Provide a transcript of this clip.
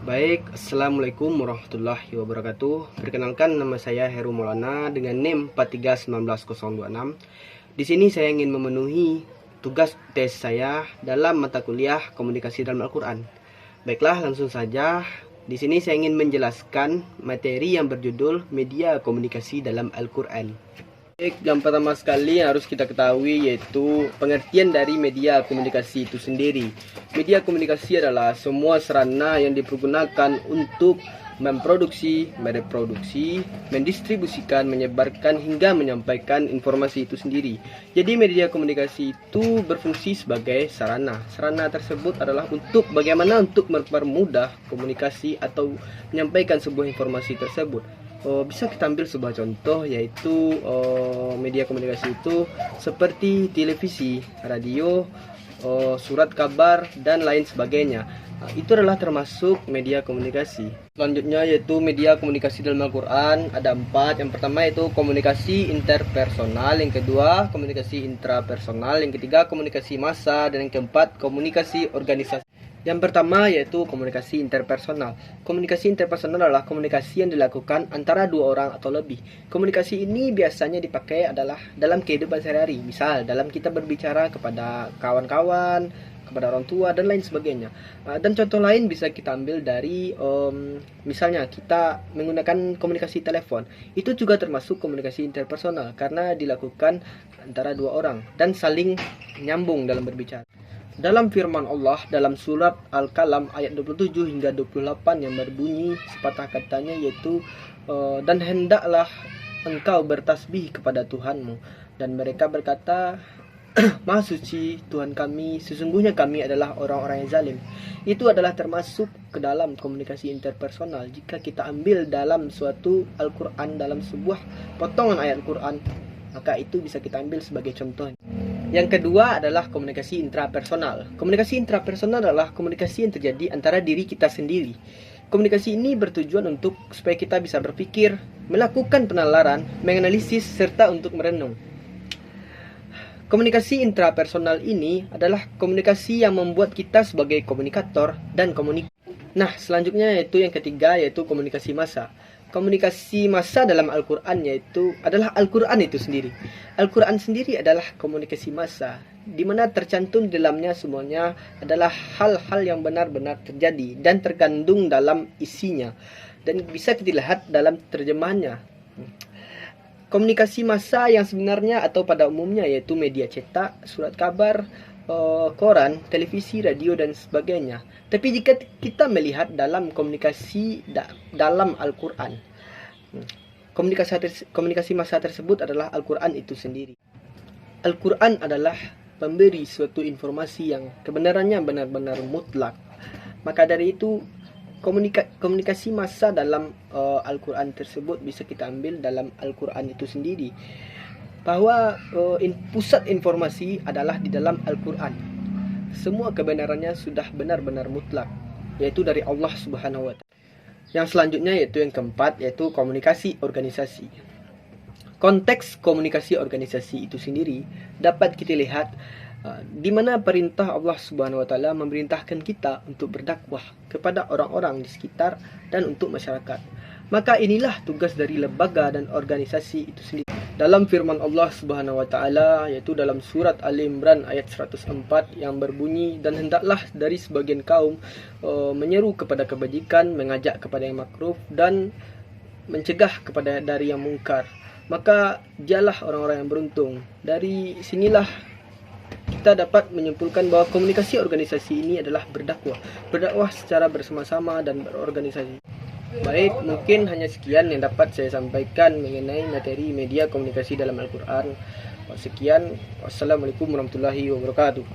Baik, Assalamualaikum warahmatullahi wabarakatuh. Perkenalkan, nama saya Heru Maulana dengan NIM 4319026. Di sini saya ingin memenuhi tugas tes saya dalam mata kuliah Komunikasi dalam Al-Quran. Baiklah, langsung saja. Di sini saya ingin menjelaskan materi yang berjudul Media Komunikasi dalam Al-Quran. Baik, yang pertama sekali yang harus kita ketahui yaitu pengertian dari media komunikasi itu sendiri. Media komunikasi adalah semua sarana yang dipergunakan untuk memproduksi, mereproduksi, mendistribusikan, menyebarkan hingga menyampaikan informasi itu sendiri. Jadi media komunikasi itu berfungsi sebagai sarana. Sarana tersebut adalah untuk bagaimana untuk mempermudah komunikasi atau menyampaikan sebuah informasi tersebut. Bisa kita ambil sebuah contoh yaitu media komunikasi itu seperti televisi, radio, surat kabar dan lain sebagainya. Itu adalah termasuk media komunikasi. Selanjutnya yaitu media komunikasi dalam Al-Quran ada 4. Yang pertama yaitu komunikasi interpersonal, yang kedua komunikasi intrapersonal, yang ketiga komunikasi massa, dan yang keempat komunikasi organisasi. Yang pertama yaitu komunikasi interpersonal. Komunikasi interpersonal adalah komunikasi yang dilakukan antara dua orang atau lebih. Komunikasi ini biasanya dipakai adalah dalam kehidupan sehari-hari. Misal dalam kita berbicara kepada kawan-kawan, kepada orang tua dan lain sebagainya. Dan contoh lain bisa kita ambil dari misalnya kita menggunakan komunikasi telepon. Itu juga termasuk komunikasi interpersonal karena dilakukan antara dua orang dan saling nyambung dalam berbicara. Dalam firman Allah dalam surat Al-Qalam ayat 27 hingga 28 yang berbunyi sepatah katanya yaitu dan hendaklah engkau bertasbih kepada Tuhanmu, dan mereka berkata Maha suci Tuhan kami, sesungguhnya kami adalah orang-orang yang zalim. Itu adalah termasuk ke dalam komunikasi interpersonal. Jika kita ambil dalam suatu Al-Quran, dalam sebuah potongan ayat Al-Quran, maka itu bisa kita ambil sebagai contoh. Yang kedua adalah komunikasi intrapersonal. Komunikasi intrapersonal adalah komunikasi yang terjadi antara diri kita sendiri. Komunikasi ini bertujuan untuk supaya kita bisa berpikir, melakukan penalaran, menganalisis, serta untuk merenung. Komunikasi intrapersonal ini adalah komunikasi yang membuat kita sebagai komunikator dan Nah, selanjutnya yaitu yang ketiga yaitu komunikasi massa. Komunikasi massa dalam Al-Quran yaitu adalah Al-Quran itu sendiri. Al-Quran sendiri adalah komunikasi massa, di mana tercantum di dalamnya semuanya adalah hal-hal yang benar-benar terjadi dan terkandung dalam isinya, dan bisa kita lihat dalam terjemahannya. Komunikasi massa yang sebenarnya atau pada umumnya yaitu media cetak, surat kabar, koran, televisi, radio dan sebagainya. Tapi jika kita melihat dalam komunikasi dalam Al-Quran, komunikasi massa tersebut adalah Al-Quran itu sendiri. Al-Quran adalah pemberi suatu informasi yang kebenarannya benar-benar mutlak. Maka dari itu komunikasi massa dalam Al-Quran tersebut bisa kita ambil dalam Al-Quran itu sendiri, bahwa pusat informasi adalah di dalam Al-Quran. Semua kebenarannya sudah benar-benar mutlak, yaitu dari Allah Subhanahu wa Ta'ala. Yang selanjutnya yaitu yang keempat, yaitu komunikasi organisasi. Konteks komunikasi organisasi itu sendiri dapat kita lihat di mana perintah Allah Subhanahu wa Ta'ala memerintahkan kita untuk berdakwah kepada orang-orang di sekitar dan untuk masyarakat. Maka inilah tugas dari lembaga dan organisasi itu sendiri. Dalam firman Allah Subhanahu wa Ta'ala yaitu dalam surat Ali Imran ayat 104 yang berbunyi, dan hendaklah dari sebagian kaum menyeru kepada kebajikan, mengajak kepada yang makruf, dan mencegah kepada dari yang mungkar. Maka dialah orang-orang yang beruntung. Dari sinilah kita dapat menyimpulkan bahwa komunikasi organisasi ini adalah berdakwah secara bersama-sama dan berorganisasi. Baik, mungkin hanya sekian yang dapat saya sampaikan mengenai materi media komunikasi dalam Al-Quran. Sekian, wassalamualaikum warahmatullahi wabarakatuh.